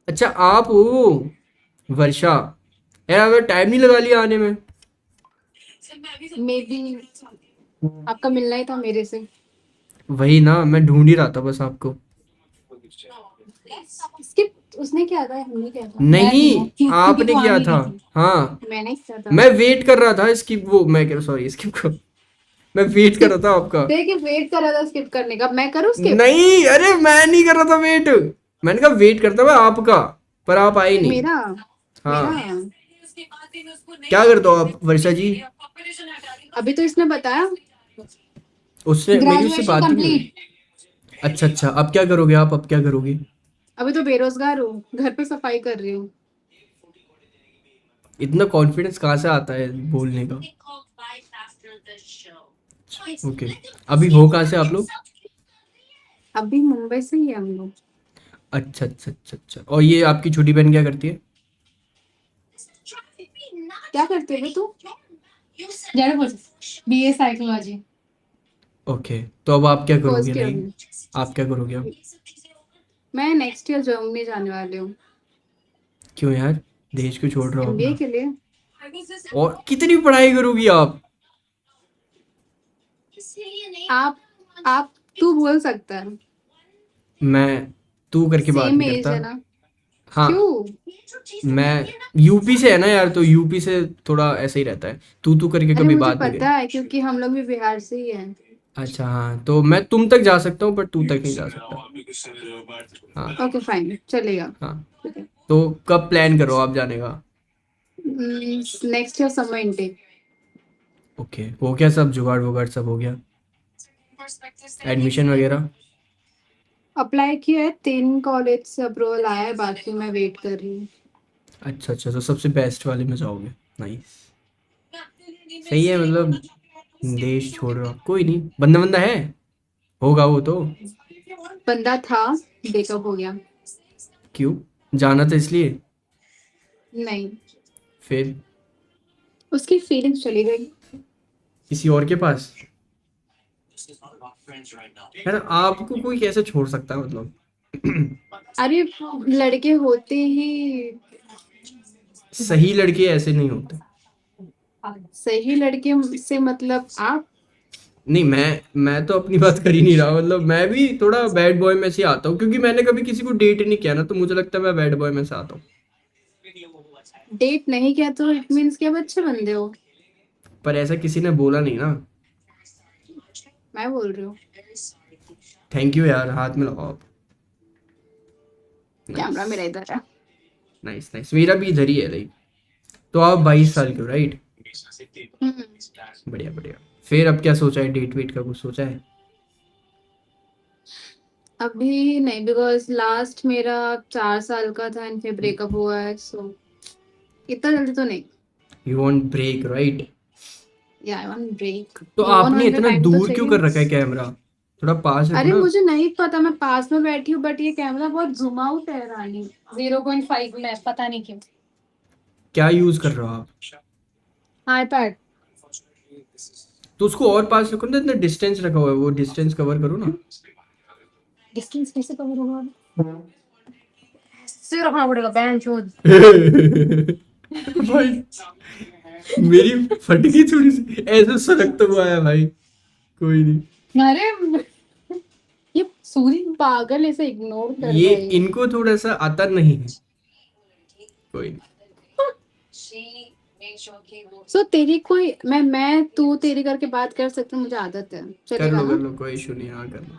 अच्छा आप हो वर्षा। यार अगर टाइम नहीं लगा लिया आने में। मे बी आपका मिलना ही था मेरे से। वही ना, मैं ढूंढ ही रहा था बस आपको। स्किप उसने किया था, हमने किया था, मैं नहीं, नहीं हूँ क्योंकि आपने तू आ किया नहीं था। रही थी। हाँ, मैंने किया था। मैं वेट कर रहा था स्किप, वो मैं कह सॉरी स्किप को। मैं वेट कर स्किप रहा था आपका। देखिए, वेट कर रहा था स्किप करने का, मैं करूँ स्किप? नहीं, अरे मैं नहीं कर रहा था वेट। मैंने कहा वेट करता मैं आपका, पर आप आए नहीं। मेरा मेरा हाँ, क्या करते हो आप वर्षा जी? अभी तो इसने बताया। उसने मेरी उससे ग्रेजुएशन बात ही नहीं हुई। कंप्लीट। अच्छा अच्छा, अब क्या करोगे आप, अब क्या करोगे? अभी तो बेरोजगार हूँ, घर पे सफाई कर रही हूँ। इतना कॉन्फिडेंस कहाँ से आता है बोलने का? ओके, अभी हो कहाँ से आप लोग? अभी मुंबई से ही है हम लोग। अच्छा अच्छा अच्छा अच्छा, और ये आपकी छोटी बहन क्या करती है? क्या करते हो तू? जरा बोल। BA psychology. ओके, तो अब आप क्या करोगे फर्स्ट ईयर लाइक? में। आप क्या करोगे अब? मैं नेक्स्ट ईयर जर्मनी जाने वाली हूँ। क्यों यार, देश क्यों छोड़ रहे हो एमबीए अपना? के लिए। और कितनी पढ़ाई करोगी आप? आप आप तू बोल सकता है। मैं तू करके बात सेम नहीं एज करता। है ना? हाँ, क्यों? मैं यूपी से है ना यार, तो यूपी से थोड़ा ऐसे ही रहता है, तू करके अरे कभी मुझे बात नहीं पता करी। है, क्योंकि हम लोग भी बिहार से ही हैं। अच्छा हाँ, तो मैं तुम तक जा सकता हूँ पर तू तक नहीं जा सकता। हाँ। ओके फाइन, चलेगा। हाँ, ठीक है। तो कब प्लान करो आप जाने का? Next year summer intake. Okay, हो गया सब जुगाड़ वुगाड़, सब हो गया? एडमिशन वगैरह? अप्लाई किया है, 3 कॉलेज से अप्रूवल आया है, बाकी मैं वेट कर रही हूँ। अच्छा अच्छा, तो सबसे बेस्ट वाले में जाओगे। नाइस। सही है मतलब, देश छोड़ रहे हो आप, कोई नहीं, बंदा बंदा है, होगा वो तो। बंदा था, ब्रेकअप हो गया। क्यों, जाना था इसलिए? नहीं, फिर उसकी फीलिंग्स चली गई। किसी और के पास? यार आपको कोई कैसे छोड़ सकता है मतलब? अरे लड़के होते ही सही लड़के ऐसे नहीं होते। सही लड़के से मतलब आप। नहीं, मैं तो अपनी बात कर ही नहीं रहा, मतलब मैं भी थोड़ा बैड बॉय में से आता हूँ, क्योंकि मैंने कभी किसी को डेट नहीं किया ना, तो मुझे लगता है मैं बैड बॉय में से आता हूँ। डेट नहीं किया तो इट मीन्स कि आप अच्छे बंदे हो। पर ऐसा किसी ने बोला नहीं ना। मैं बोल रही हूँ। थैंक यू यार, हाथ में लगाओ आप। नाइस। कैमरा मेरा इधर है। नाइस नाइस, मेरा भी इधर ही है लाइक। तो आप 22 साल के हो राइट? हम्म। बढ़िया बढ़िया। फिर अब क्या सोचा है, डेट वेट का कुछ सोचा है? अभी नहीं, बिकॉज लास्ट मेरा 4 साल का था एंड फिर ब्रेकअप हुआ है, सो इतना जल्दी तो नहीं। You want break right? या आई वांट ब्रेक। तो मूव ऑन आपने होने का इतना टाइम तो दूर क्यों चाहिए। कर रखा है कैमरा? थोड़ा पास रखो अरे ना। मुझे नहीं पता, मैं पास में बैठी हूँ बट ये कैमरा बहुत जूम आउट है रानी। 0.5 में, पता नहीं क्यों। क्या यूज कर रहे हो आप? आईपैड। तो उसको और पास रखो ना, इतना डिस्टेंस रखा हुआ है, वो डिस्टेंस कवर करो ना। डिस्टेंस कैसे कवर होगा? से रखना पड़ेगा बहन चोद। भाई, मेरी फट गई थोड़ी सी, ऐसे सरकता हुआ है भाई। कोई नहीं। अरे ये सूरी पागल, ऐसे इग्नोर कर ये भाई। इनको थोड़ा सा आता नहीं है। कोई नहीं। सो तेरी कोई मैं तू तेरी करके बात कर सकती हूँ, मुझे आदत है, चलेगा कर ना? लो, कोई इशू नहीं, हाँ कर लो।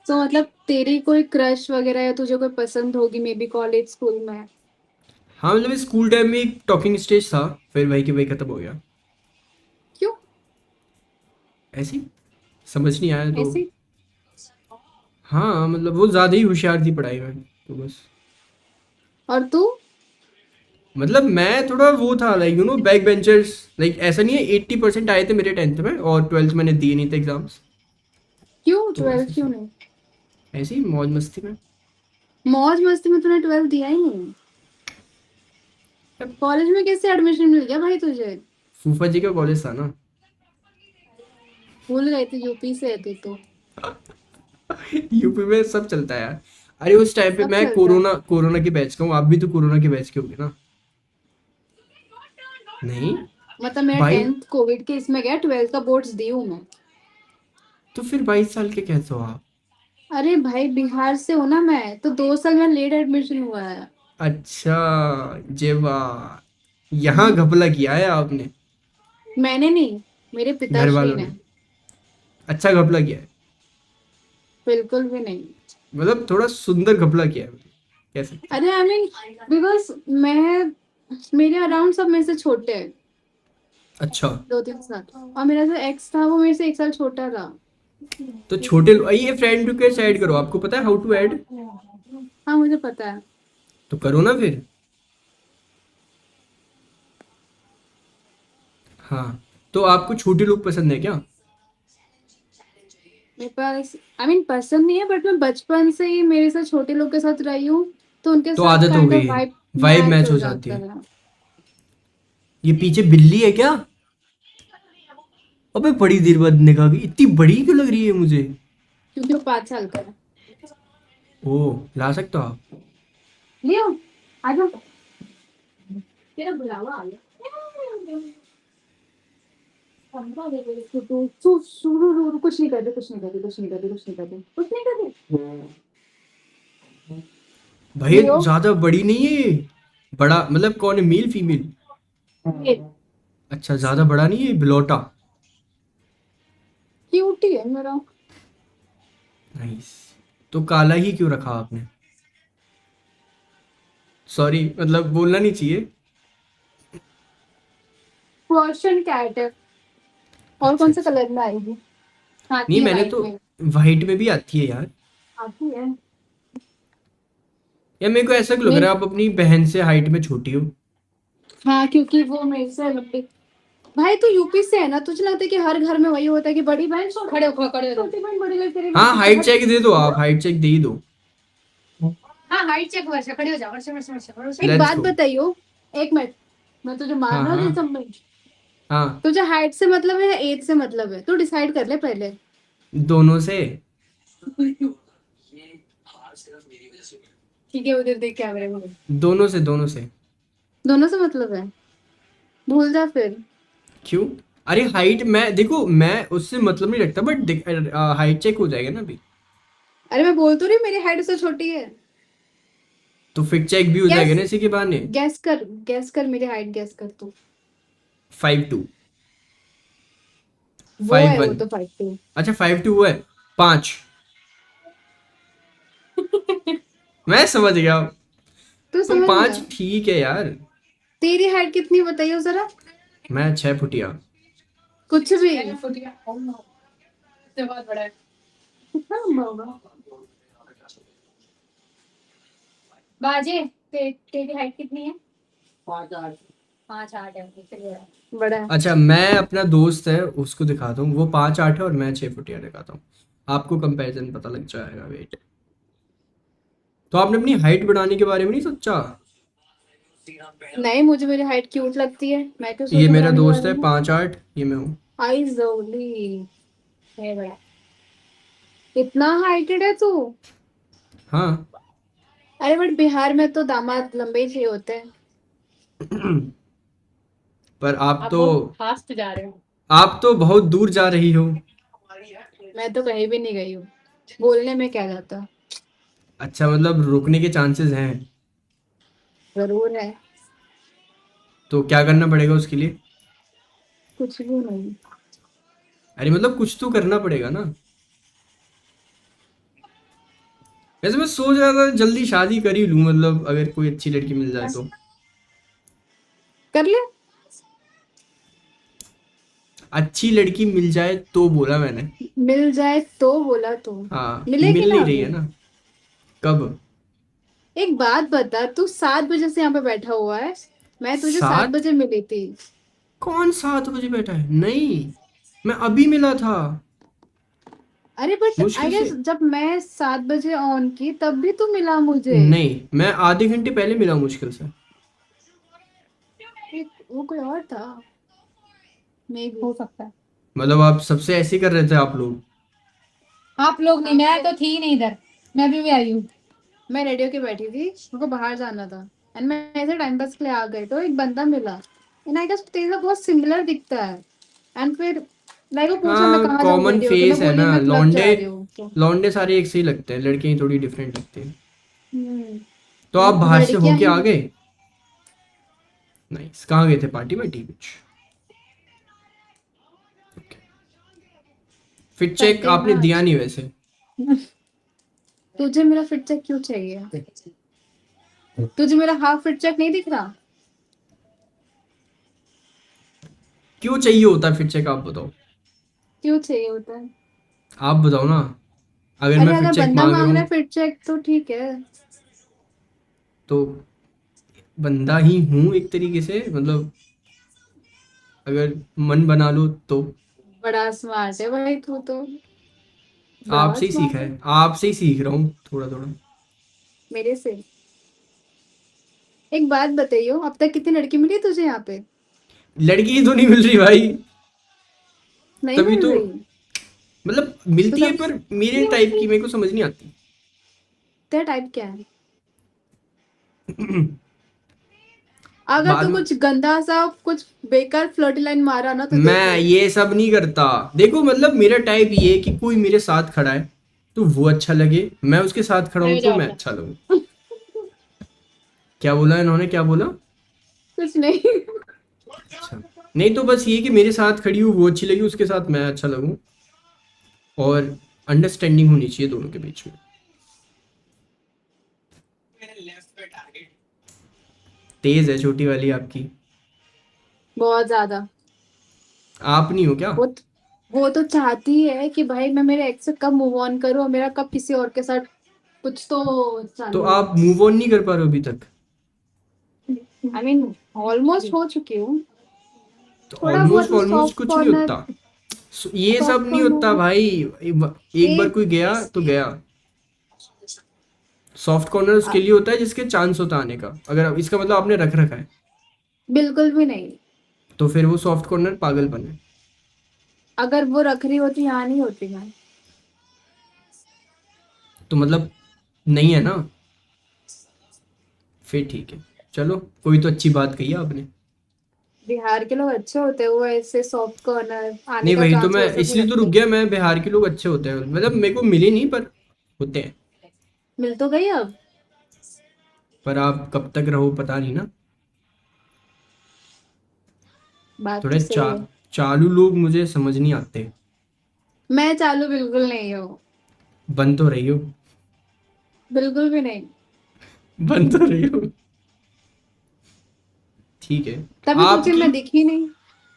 सो मतलब तेरी कोई क्रश वगैरह या तुझे कोई पसंद होगी, मे बी कॉलेज स्कूल में। हाँ मतलब स्कूल टाइम में एक टॉकिंग स्टेज था, फिर वही के वही खत्म हो गया। क्यों? ऐसी, समझ नहीं आया तो। ऐसे? हाँ मतलब वो ज्यादा ही होशियार थी पढ़ाई में, तो बस। और तू? मतलब मैं थोड़ा वो था लाइक बैक बेंचर्स, लाइक ऐसा नहीं है, 80% आए थे मेरे 10th में, और 12th मैंने दिए नहीं थे एग्जाम्स। क्यों तो बस 12 क्यों नहीं? ऐसे ही मौज मस्ती में। मौज मस्ती में तूने 12 दिया ही नहीं? अब कॉलेज में कैसे एडमिशन मिल गया भाई तुझे? फूफा जी का कॉलेज था ना। भूल गई थी, यूपी से है तू तो। यूपी में सब चलता है यार। अरे उस टाइम पे सब मैं चलता है। कोरोना कोरोना के बैच का हूँ, आप भी तो कोरोना के बैच के होगे ना? नहीं मतलब मेरा भाई, 10th कोविड के इसमें गया, 12th का बोर्ड्स दी हूँ मैं। तो फिर 22 साल के कैसे हो आप? अरे भाई बिहार से हूँ ना मैं, तो 2 साल में लेट एडमिशन हुआ है। अच्छा, ये बात, यहाँ हम्म। घपला किया है आपने, मैंने नहीं, मेरे घर पिताश्री वालों ने। ने। अच्छा घपला किया है, बिल्कुल भी नहीं। मतलब थोड़ा सुंदर घपला किया है, मतलब कह सकते हैं। अरे आई मीन, बिकॉज मैं, मेरे अराउंड सब मेरे से छोटे हैं, अच्छा, 2-3 साल। और मेरा जो एक्स था वो मेरे से 1 साल छोटा था। तो छोटे ये फ्रेंड रिक्वेस्ट ऐड करो, आपको पता है हाउ टू ऐड? हाँ मुझे पता है। तो करो ना फिर। हाँ, तो आपको छोटे लोग पसंद है क्या? मेरे पास आई मीन पसंद नहीं है, बट मैं बचपन से ही मेरे साथ छोटे लोग के साथ रही हूँ, तो उनके तो साथ आदत हो काइंड गई ऑफ है, वाइब वाइब मैच मैच हो हो जाती जाता है। है। ये पीछे बिल्ली है क्या? अबे बड़ी देर बाद निकाह गई, इतनी बड़ी क्यों लग रही है मुझे? क्योंकि वो 5 साल का है। ओ, ला सकते हो आप? लियो, आ जाओ, तेरा बुलावा आ गया। कुछ नहीं कर रहे, कुछ नहीं कर रहे, कुछ नहीं कर रहे, कुछ नहीं कर रहे, कुछ नहीं कर रहे। भाई लियो, ज्यादा बड़ी नहीं है, बड़ा मतलब कौन है, मेल फीमेल? ये अच्छा, ज्यादा बड़ा नहीं है, बिलोटा। क्यूट ही है मेरा। नाइस। तो काला ही क्यों रखा आपने? सॉरी, मतलब बोलना नहीं चाहिए। पर्शियन कैट है। और अच्छा कौन से अच्छा, कलर में आएगी? नहीं आती है मैंने वाइट तो, में। वाइट में भी आती है यार। आती है। यार मेरे को ऐसा क्यों लग मेरे, रहा है आप अपनी बहन से हाइट में छोटी हो? हाँ क्योंकि वो मेरे से लंबी। भाई तू यूपी से है ना, तुझे लगता है कि हर घर में वही होता है कि बड़ी बहन खड़े हो, खड़े हो, छोटी बहन बड़ी लगती है तेरे हाँ, पीछे हाइट हट। चेक दे दो, आप हाइट चेक दे ही दो। हाँ हाइट चेक, वर्षा खड़े हो जा, वर्षा वर्षा वर्षा वर्षा। एक लेट्स बात गो। बताइयो, एक मिनट, मैं तुझे हाँ मान रहा हूँ हाँ तेरे सब में। हाँ, तुझे हाइट से मतलब है या एज से मतलब है, तू डिसाइड कर ले पहले। दोनों से। ठीक है, उधर देख कैमरे में। दोनों से, दोनों से। दोनों से मतलब है, भूल जा फिर। क्यों? अरे हाइट, मैं देखो मैं उससे मतलब नहीं रखता, बट हाइट चेक हो जाएगा ना अभी। अरे मैं बोल तो रही हूँ, मेरी हाइट उससे छोटी है। तो फिर चेक भी हो जाएगा गैस, ना इसी के बहाने। गैस कर, गैस कर मेरी हाइट, गैस कर तू। 5'2", वो फाइव है, वो वन तो 5'2". अच्छा 5'2" वो है, 5। मैं समझ गया। तू तो समझ गया। 5 ठीक है यार। तेरी हाइट कितनी बताइयो जरा। मैं 6 फुटिया। कुछ भी, इससे बहुत बड़ा है। कितना लंबा होगा बाजे? तेरी हाइट कितनी है? 5'8". 5'8 है, इससे बड़ा है। अच्छा, मैं अपना दोस्त है उसको दिखाता हूँ, वो 5'8" है और मैं 6 फुटिया दिखाता हूँ। आपको कंपैरिजन पता लग जाएगा, वेट। तो आपने अपनी हाइट बढ़ाने के बारे में नहीं सोचा? नहीं, मुझे मेरी हाइट क्यूट लगती है, मैं क्यों ये सोचू मेरा बढ़ाने के दोस्त बारे है में। 5'8", ये मैं हूँ। आई जोली है बड़ा। इतना हाइटेड है तू? हाँ। अरे बट बिहार में तो दामाद लंबे ही चाहिए होते हैं। पर आप आप तो, बहुत फास्ट जा रहे हो। आप तो बहुत दूर जा रही हो। मैं तो कहीं भी नहीं गई हूँ, बोलने में क्या जाता। अच्छा, मतलब रुकने के चांसेस हैं। जरूर है। तो क्या करना पड़ेगा उसके लिए? कुछ भी नहीं। अरे मतलब कुछ तो करना पड़ेगा ना। वैसे मैं सोच रहा था जल्दी शादी कर ही लूं, मतलब अगर कोई अच्छी लड़की मिल जाए तो। कर ले। अच्छी लड़की मिल जाए तो बोला मैंने। मिल जाए तो बोला तो? हाँ, मिलेगी मिल ना नहीं रही अभी। है ना। कब? एक बात बता, तू 7 बजे से यहाँ पे बैठा हुआ है, मैं तुझे सात 7? बजे मिली थी। कौन 7 बजे बैठा है? नहीं, मैं अभी मिला था, अरे बट आई मुश्किल गेस से। जब मैं 7 बजे ऑन की तब भी तू मिला मुझे। नहीं, मैं आधे घंटे पहले मिला मुश्किल से। वो कोई और था, मे भी हो सकता है। मतलब आप सबसे ऐसे ही कर रहे थे आप लोग? आप लोग नहीं, मैं तो थी नहीं इधर, मैं भी आई हूँ। मैं रेडियो के बैठी थी, मुझको बाहर जाना था एंड मैं ऐसे टाइम पास के लिए आ गई तो एक बंदा मिला एंड आई गेस तेरे से बहुत सिमिलर दिखता है एंड फिर मैंने को पूछा मैं हाँ कहाँ जाऊँ कॉमन रेडियो के, मैं फेस है बोली ना, मैं क्लब लौंडे जा रही हूँ तो लौंडे सारे एक से ही लगते हैं, लड़कियां थोड़ी डिफरेंट लगती हैं। हम्म, तो आप बाहर से लड़कियां होके ही आ गए? नाइस, कहाँ गए थे, पार्टी वार्टी कुछ? फिट चेक करते हैं आपने ना दिया आज। नहीं वैसे। तुझे मेरा फिट चेक क्यों चाहिए? तुझे मेरा हाफ फिट चेक नहीं दिख रहा? क्यों चाहिए होता है फिट चेक, आप बताओ। क्यों चाहिए होता है? आप बताओ ना, अगर अरे मैं फिट अगर चेक बंदा मांग रहा मांग रहा हूँ है फिट चेक तो ठीक है। तो बंदा ही हूँ एक तरीके से, मतलब अगर मन बना लो तो। बड़ा स्मार्ट है भाई तू तो, बड़ा आपसे ही सीखा स्मार्ट है। है, आपसे ही सीख रहा हूँ थोड़ा थोड़ा। मेरे से एक बात बताइयो, अब तक कितनी लड़की मिली है तुझे यहाँ पे? लड़की ही तो नहीं मिल रही भाई, नहीं तभी मिल तो। रही? मतलब तो मिलती है तब पर मेरे टाइप की मेरे को समझ नहीं आती। तेरा टाइप क्या है? अगर बाद तू में कुछ गंदा सा कुछ बेकार फ्लर्टी लाइन मारा ना तो देख मैं लियो। ये सब नहीं करता। देखो मतलब मेरा टाइप ये है कि कोई मेरे साथ खड़ा है तो वो अच्छा लगे, मैं उसके साथ खड़ा हूँ अरे तो जाओ मैं अपना। अच्छा लगूं। क्या बोला इन्होंने, क्या बोला? कुछ नहीं। अच्छा, नहीं तो बस ये कि मेरे साथ खड़ी हो वो अच्छी लगी, उसके साथ मैं अच्छा लगूं, और अंडरस्टैंडिंग होनी चाहिए दोनों के बीच में। तेज है छोटी वाली आपकी। बहुत ज्यादा। आप नहीं हो क्या? वो वो तो चाहती है कि भाई मैं मेरे एक्स से कब मूव ऑन करूं और मेरा कब किसी और के साथ कुछ तो तो चालू हो। आप मूव ऑन नहीं कर पा रहे हो अभी तक? आई मीन ऑलमोस्ट हो चुकी हूँ। तो थोड़ा ऑलमोस्ट बहुत ऑलमोस्ट सॉफ्ट कुछ नहीं कॉर्नर। होता। ये सब सॉफ्ट नहीं होता कॉर्नर भाई। एक बार एक कोई गया तो गया। सॉफ्ट कॉर्नर उसके लिए होता है जिसके चांस होता है आने का, अगर इसका मतलब आपने रख रखा है बिल्कुल भी नहीं। तो फिर वो सॉफ्ट कॉर्नर पागलपन है। अगर वो रख रही होती यहाँ नहीं होती मैं। तो मतलब नहीं है ना, फिर ठीक है। चलो, कोई तो अच्छी बात कही है आपने। बिहार के लोग अच्छे होते हैं, वो ऐसे सॉफ्ट कॉर्नर आने नहीं का वही तो, चांस मैं वो सब नहीं इसलिए तो रुक रखते। गया। मैं बिहार के लोग अच्छे होते हैं, मतलब मेरे को मिले नहीं पर होते हैं। मिल तो गई अब। पर आप कब तक रहो पता नहीं ना। बात तो थोड़े सही है। चालू लोग मुझे समझ नहीं आते। मैं चालू बिल्कुल नहीं हूँ। बन तो रही हो, बिल्कुल भी नहीं। बन तो रही हो। ठीक है। तभी तुझे आपकी मैं दिखी नहीं।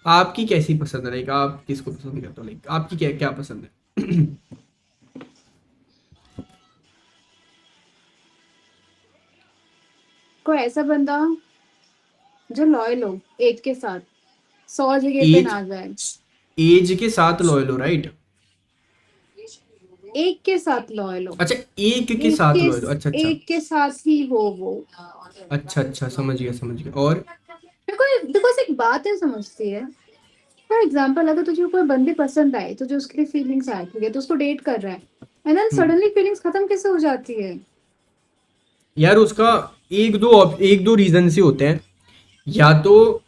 आपकी कैसी पसंद है, लाइक आप किसको पसंद करते हो, लाइक आपकी क्या क्या पसंद है? कोई ऐसा बंदा जो लॉयल हो एक के साथ, 100 जगह पे एज ना जाए। एज के साथ लॉयल हो, राइट? एक के साथ लॉयल हो। अच्छा, एक के एक साथ के लॉयल हो, अच्छा अच्छा। एक के साथ ही हो वो। अच्छा अच्छा, समझ गया समझ गया। और देखो देखो एक बात है समझती है। फॉर एग्जाम्पल अगर तुझे कोई बंदी पसंद आए, तुझे उसके लिए फीलिंग्स आए, ठीक है तो उसको डेट कर रहा है and then hmm, suddenly feelings खत्म कैसे हो जाती है? यार उसका एक दो रीजन से होते हैं। या तो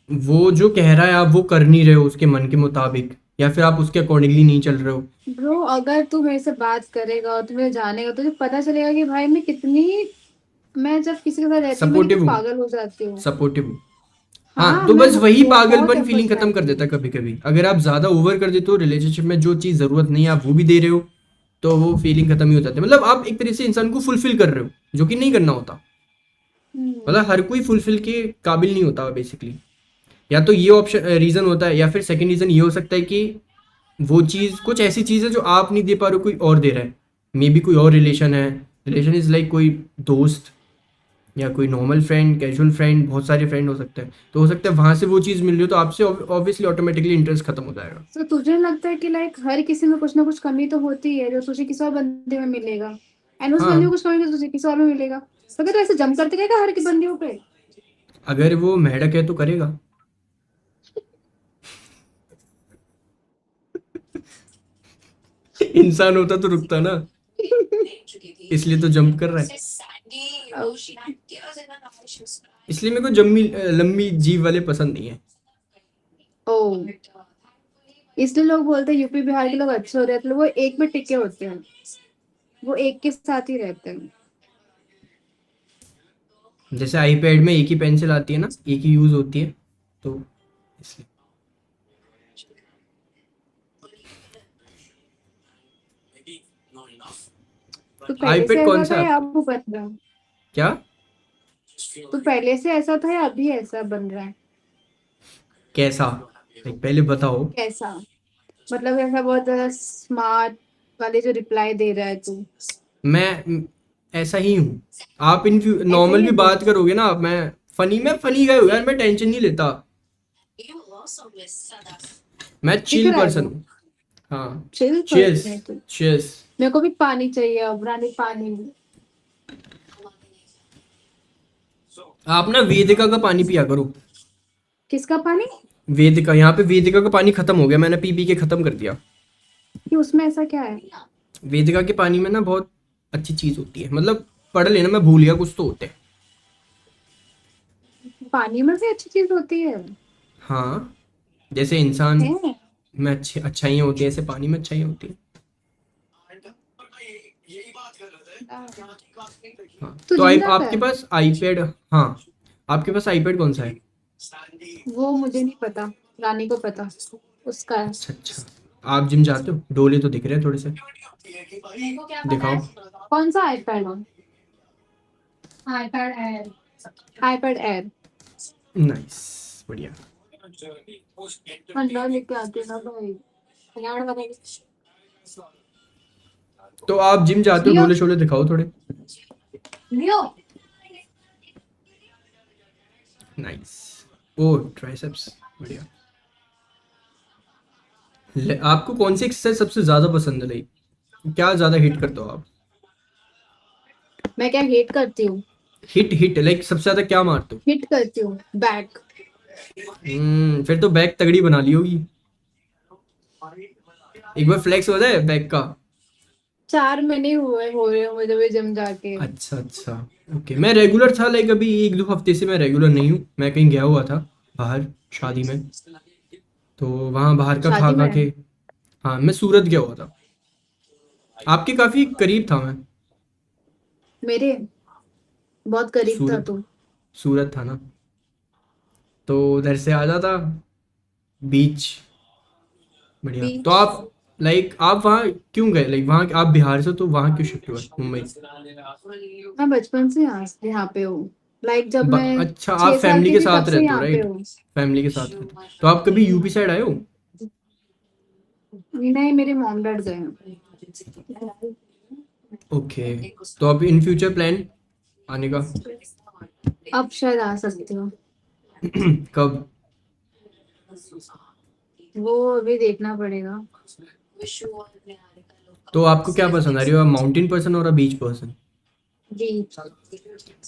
वो जो कह रहा है आप वो कर नहीं रहे हो उसके मन के मुताबिक, या फिर आप उसके अकॉर्डिंगली नहीं चल रहे हो। ब्रो अगर तू मेरे से बात करेगा और तुम्हें जानेगा तुझे पता चलेगा कि भाई मैं कितनी, मैं जब किसी के साथ रहती हूँ मैं कितनी सपोर्टिव हूँ, पागल हो जाती हूँ। सपोर्टिव हूँ। हाँ हाँ तो मैं बस वही बहुत पागलपन एफर्ट्स फीलिंग खत्म कर डालती देता हूँ। है कभी कभी। अगर आप ज्यादा ओवर कर देते हो रिलेशनशिप में, जो चीज जरूरत नहीं है आप वो भी दे रहे हो, तो वो फीलिंग खत्म ही हो जाती है। मतलब आप एक तरह से इंसान को फुलफिल कर रहे हो, जो कि नहीं करना होता। हम्म, मतलब हर कोई फुलफिल के काबिल नहीं होता बेसिकली। या तो ये ऑप्शन रीजन होता है, या फिर सेकंड रीजन ये हो सकता है कि वो चीज कुछ ऐसी चीज है जो आप नहीं दे पा रहे हो, कोई और दे रहा है। मे बी कोई और रिलेशन है। रिलेशन इज लाइक कोई दोस्त, या कोई नॉर्मल फ्रेंड, कैजुअल फ्रेंड, बहुत सारे फ्रेंड हो सकते हैं। तो हो सकता है वहां से वो चीज़ मिल रही हो तो आपसे ऑब्वियसली ऑटोमेटिकली इंटरेस्ट खत्म हो जाएगा। तो तुझे लगता है कि लाइक हर किसी में कुछ ना कुछ कमी तो होती है जो तुझे किसी और बंदे में मिलेगा एंड उस बंदे में हाँ, कुछ कमी तो तुझे किसी और में मिलेगा। तो क्या तू ऐसे जम करते रहेगा हर की बंदियों पे? अगर वो मेढक है तो करेगा। इंसान होता तो रुकता ना। इसलिए तो जंप कर रहा है। इसलिए मेरे को लंबी जीभ वाले पसंद नहीं है। ओ, इसलिए लोग बोलते हैं यूपी बिहार के लोग अच्छे होते हैं, तो वो एक में टिके होते हैं, वो एक के साथ ही रहते हैं। जैसे आईपैड में एक ही पेंसिल आती है ना, एक ही यूज होती है, तो इसलिए। तो पहले से आईपैड कौन ऐसा सा था है या आपका? अब वो बन रहा है? क्या? तो पहले से ऐसा था या अभी ऐसा बन रहा है? कैसा? लाइक पहले बताओ। कैसा? मतलब ऐसा बहुत ज्यादा स्मार्ट वाले जो रिप्लाई दे रहा है तू, ऐसा ही हूँ। आप इन ऐसा नॉर्मल ही भी है तू? बात करोगे ना, मैं फनी गाय हूँ यार, मैं टेंशन नहीं लेता। मैं दिख चिल रहा है पर्सन वो, हूँ। हाँ। Chill cheers. पर्सन है तू। चीयर्स। मेरे को भी पानी चाहिए अब, रानी पानी। आप ना वेदिका का पानी पिया करो। किसका पानी? वेदिका, यहाँ पे वेदिका का पानी खत्म हो गया, मैंने पी पी के खत्म कर दिया। कि उसमें ऐसा क्या है? वेदिका के पानी में ना बहुत अच्छी चीज होती है, मतलब पढ़ लेना, मैं भूल गया, कुछ तो होते हैं। पानी में भी अच्छी चीज होती है? हाँ, जैसे इंसान है? में अच्छी अच्छाइयाँ होती है, ऐसे पानी में अच्छाइयाँ होती है। हाँ, तू तो जिम जाता आपके है? पास आईपैड, हाँ, आपके पास आईपैड कौन सा है? वो मुझे नहीं पता, रानी को पता, उसका है। अच्छा अच्छा। आप जिम जाते हो? डोले तो दिख रहे हैं थोड़े से। मेरे को क्या पता दिखाओ। है? कौन सा आईपैड है? IPad air. IPad air. Nice, बढ़िया। अंडा लेके आते ना भाई, यार बताइए। तो आप जिम जाते हो, लियो, डोले शोले दिखाओ थोड़े। लियो। नाइस। ओ, ट्राइसेप्स, बढ़िया। आपको कौन सी एक्सरसाइज सबसे ज्यादा पसंद है? लाइक क्या ज्यादा हिट करते हो आप? मैं क्या हेट करती हूँ? हिट हिट लाइक सबसे ज्यादा क्या मारते हो? हिट करती हूँ बैक। फिर तो बैक तगड़ी बना ली होगी। एक बार फ्लेक्स हो जाए बैक का। 4 महीने हुए हो रहे हो मुझे भी जिम जाके। अच्छा अच्छा। ओके, मैं रेगुलर था, लाइक अभी एक दो हफ्ते से मैं रेगुलर नहीं हूँ, मैं कहीं गया हुआ था बाहर, शादी में, तो वहाँ बाहर का खा शादी खा में? के। हाँ, मैं सूरत गया हुआ था, आपके काफी करीब था मैं। मेरे बहुत करीब था सूरत, तू। सूरत था ना, तो उधर से आ जाता, बीच। बढ़िया। तो बीच? आप लाइक आप वहाँ क्यों गए? लाइक वहाँ आप बिहार से, तो वहाँ क्यों शिफ्ट हुए मुंबई? मैं बचपन से यहाँ पे हूँ, लाइक जब मैं अच्छा, आप 6 साल फैमिली की के थी तब साथ से रहते हो, यहाँ पे राइट? हूँ। फैमिली के साथ रहते हो, तो आप कभी यूपी साइड आए हो? नहीं, मेरे मॉम डैड गए हैं। ओके। तो अब इन फ्यूचर प्लान आने का? अब शायद आ सकती हूँ। कब? वो अभी देखना पड़ेगा। तो आपको क्या पसंद आ रही हो, माउंटेन पर्सन और बीच पर्सन? बीच।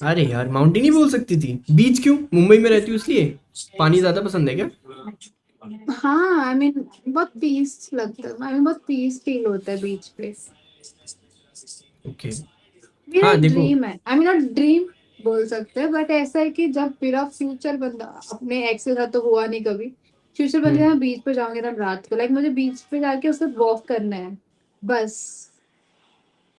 अरे यार, माउंटेन ही बोल सकती थी, बीच क्यों? मुंबई में रहती हूँ इसलिए? पानी ज्यादा पसंद है क्या? हाँ, आई मीन बहुत पीस लगता है, आई मीन बहुत पीस फील होता है बीच पे। ओके। मेरा हाँ एक देखो। ड्रीम है, आई मीन नॉट ड्रीम बोल सकते हैं, बट ऐसा है कि जब मेरा फ्यूचर बंदा, अपने एक्स के साथ तो हुआ नहीं कभी, फ्यूचर बंदा हम्म मैं बीच पे जाऊंगी ना रात को, लाइक मुझे बीच पे जाके उसके वॉक करना है बस।